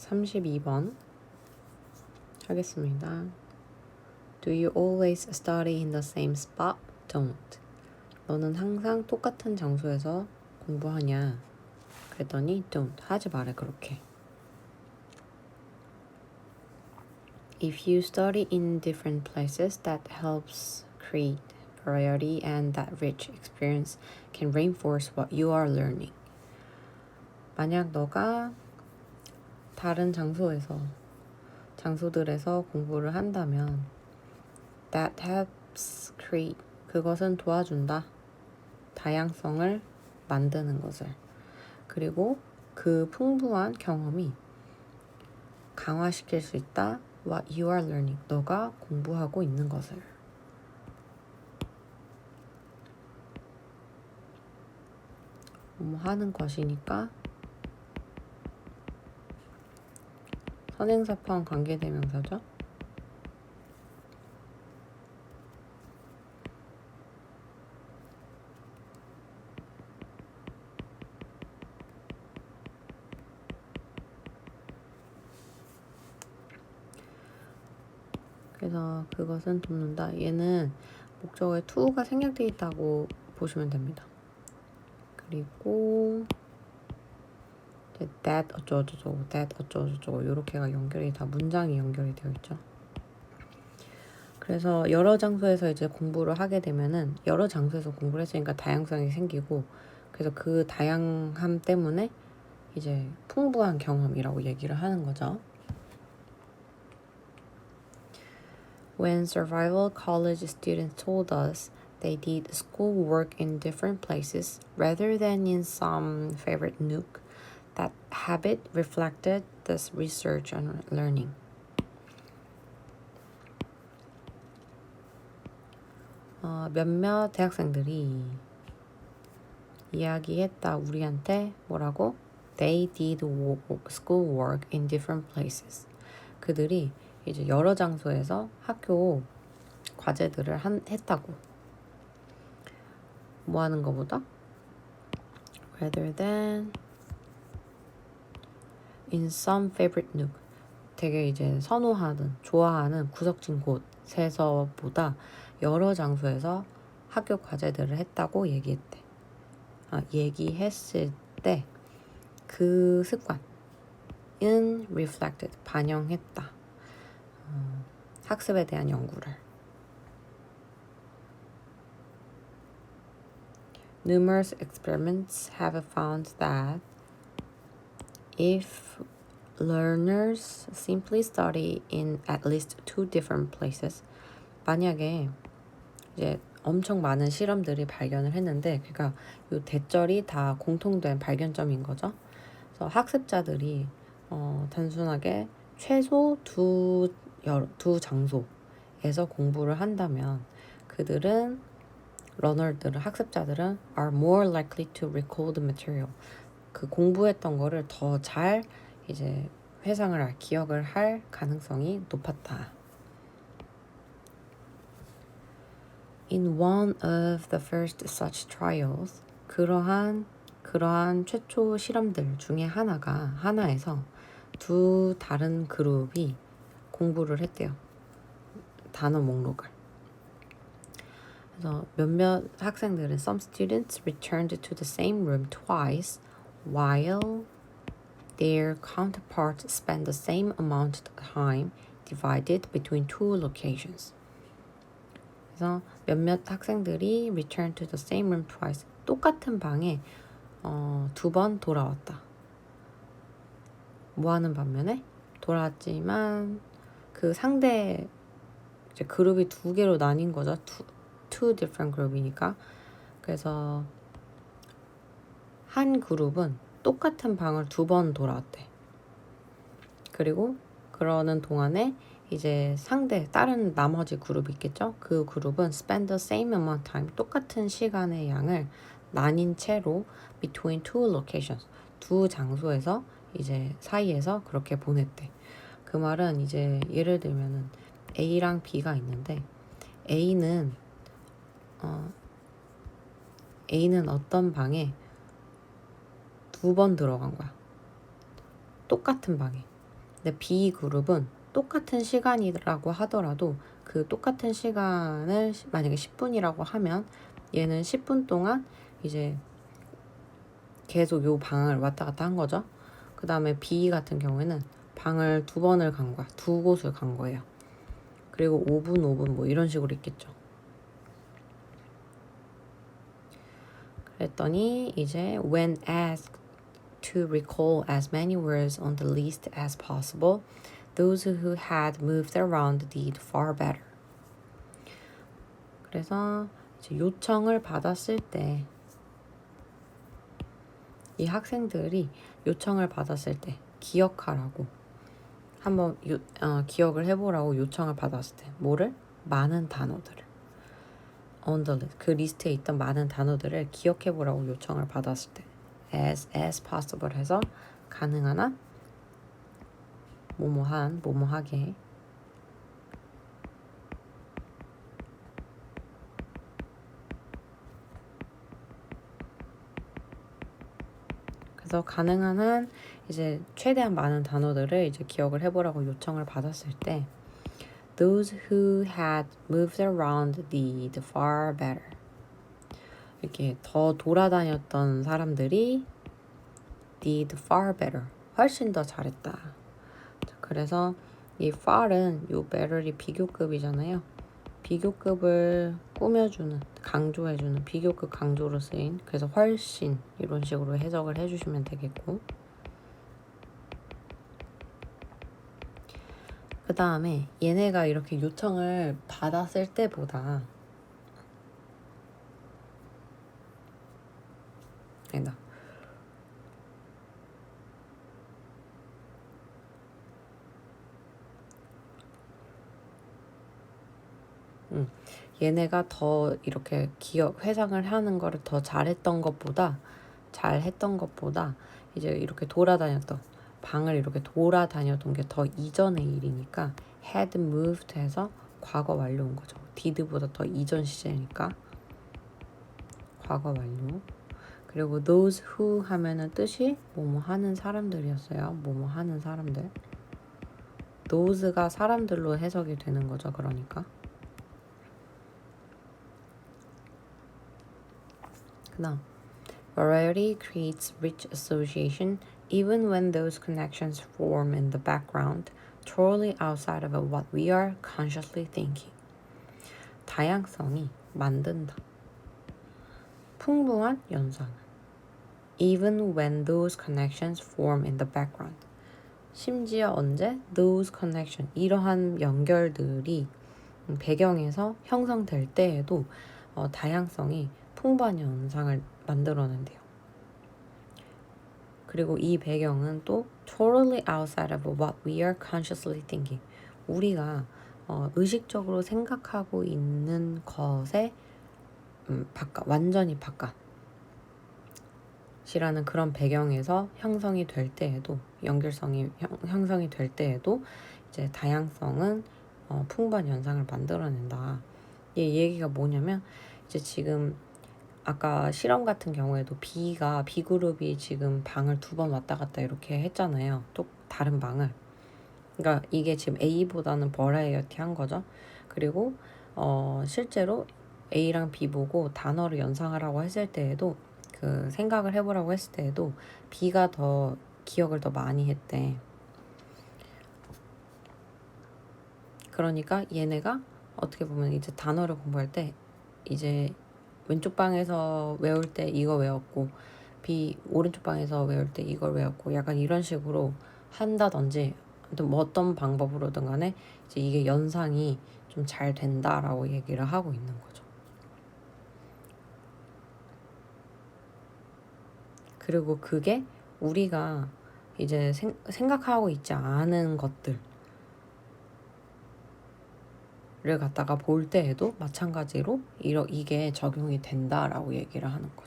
32번 하겠습니다. Do you always study in the same spot? Don't. 너는 항상 똑같은 장소에서 공부하냐? 그랬더니 don't. 하지 말래 그렇게. If you study in different places, that helps create variety and that rich experience can reinforce what you are learning. 만약 너가 다른 장소들에서 공부를 한다면 that helps create 그것은 도와준다. 다양성을 만드는 것을. 그리고 그 풍부한 경험이 강화시킬 수 있다. What you are learning. 너가 공부하고 있는 것을. 하는 것이니까 선행사 포함 관계대명사죠. 그래서 그것은 돕는다. 얘는 목적어에 to가 생략되어 있다고 보시면 됩니다. 그리고 that 어쩌고저쩌고, that 어쩌고저쩌고 이렇게가 연결이 다 문장이 연결이 되어 있죠. 그래서 여러 장소에서 이제 공부를 하게 되면은 여러 장소에서 공부를 했으니까 다양성이 생기고 그래서 그 다양함 때문에 이제 풍부한 경험이라고 얘기를 하는 거죠. When survival college students told us they did schoolwork in different places rather than in some favorite nook, that habit reflected this research on learning. 몇몇 대학생들이 이야기했다 우리한테 뭐라고? They did schoolwork in different places. 그들이 이제 여러 장소에서 학교 과제들을 했다고. 뭐 하는 것보다? Rather than in some favorite nook. 되게 이제 선호하는, 좋아하는 구석진 곳에서보다 여러 장소에서 학교 과제들을 했다고 얘기했대. 얘기했을 때 그 습관은 reflected, 반영했다. 학습에 대한 연구를. Numerous experiments have found that if learners simply study in at least 2 different places, 만약에 이제 엄청 많은 실험들이 발견을 했는데, 그러니까 이 대절이 다 공통된 발견점인 거죠. 그래서 학습자들이 단순하게 최소 두 장소에서 공부를 한다면 그들은 학습자들은 are more likely to recall the material. 그 공부했던 거를 더 잘 이제 기억을 할 가능성이 높았다. In one of the first such trials, 그러한 최초 실험들 중에 하나에서 두 다른 그룹이 공부를 했대요. 단어 목록을. 그래서 몇몇 학생들은 some students returned to the same room twice while their counterparts spent the same amount of time divided between 2 locations. 그래서 몇몇 학생들이 return to the same room twice. 똑같은 방에 2번 돌아왔다. 뭐 하는 반면에? 돌아왔지만 그 상대 이제 그룹이 2개로 나뉜 거죠. two different group이니까. 그래서 한 그룹은 똑같은 방을 2번 돌아왔대. 그리고 그러는 동안에 이제 다른 나머지 그룹이 있겠죠? 그 그룹은 spend the same amount of time, 똑같은 시간의 양을 나뉜 채로 between 2 locations, 2 장소에서 이제 사이에서 그렇게 보냈대. 그 말은 이제 예를 들면은 A랑 B가 있는데 A는 어떤 방에 2번 들어간 거야. 똑같은 방에. 근데 B 그룹은 똑같은 시간이라고 하더라도 그 똑같은 시간을 만약에 10분이라고 하면 얘는 10분 동안 이제 계속 요 방을 왔다 갔다 한 거죠. 그 다음에 B 같은 경우에는 방을 2번을 간 거야. 2곳을 간 거예요. 그리고 5분, 5분 뭐 이런 식으로 있겠죠. 그랬더니 이제 when asked to recall as many words on the list as possible, those who had moved around did far better. 그래서 이제 요청을 받았을 때 이 학생들이 요청을 받았을 때 기억하라고 한번 기억을 해보라고 요청을 받았을 때 뭐를? 많은 단어들을 on the list, 그 리스트에 있던 많은 단어들을 기억해보라고 요청을 받았을 때 as possible 해서 가능한 한 뭐뭐한 뭐뭐하게 그래서 가능한 한 이제 최대한 많은 단어들을 이제 기억을 해보라고 요청을 받았을 때 those who had moved around did far better. 이렇게 더 돌아다녔던 사람들이 did far better. 훨씬 더 잘했다. 자, 그래서 이 far은 요 better이 비교급이잖아요. 비교급을 꾸며주는, 강조해주는 비교급 강조로 쓰인 그래서 훨씬 이런 식으로 해석을 해주시면 되겠고 그 다음에 얘네가 이렇게 요청을 받았을 때보다 아니다. 얘네가 더 이렇게 회상을 하는 거를 더 잘했던 것보다 이제 이렇게 돌아다녔던 방을 이렇게 돌아다녔던 게 더 이전의 일이니까 had moved 해서 과거 완료인 거죠. did보다 더 이전 시제니까 과거 완료. 그리고 those who 하면은 뜻이 뭐뭐 하는 사람들이었어요. 뭐뭐 하는 사람들. those가 사람들로 해석이 되는 거죠. 그러니까. 그다음 variety creates rich association even when those connections form in the background, totally outside of what we are consciously thinking. 다양성이 만든다. 풍부한 연상을. Even when those connections form in the background. 심지어 언제 those connection 이러한 연결들이 배경에서 형성될 때에도 다양성이 풍부한 연상을 만들어낸대요. 그리고 이 배경은 또 totally outside of what we are consciously thinking. 우리가 의식적으로 생각하고 있는 것에 완전히 바깥이라는 그런 배경에서 형성이 될 때에도 연결성이 형성이 될 때에도 이제 다양성은 풍부한 연상을 만들어낸다. 이 얘기가 뭐냐면 이제 지금 아까 실험 같은 경우에도 B그룹이 지금 방을 2번 왔다 갔다 이렇게 했잖아요. 또 다른 방을. 그러니까 이게 지금 A보다는 버라이어티한 거죠. 그리고 실제로 A랑 B 보고 단어를 연상하라고 했을 때에도 그 생각을 해보라고 했을 때에도 B가 더 기억을 더 많이 했대. 그러니까 얘네가 어떻게 보면 이제 단어를 공부할 때 이제 왼쪽 방에서 외울 때 이거 외웠고 오른쪽 방에서 외울 때 이걸 외웠고 약간 이런 식으로 한다든지 뭐 어떤 방법으로든 간에 이제 이게 연상이 좀 잘 된다라고 얘기를 하고 있는 거죠. 그리고 그게 우리가 이제 생각하고 있지 않은 것들을 갖다가 볼 때에도 마찬가지로 이게 적용이 된다라고 얘기를 하는 거죠.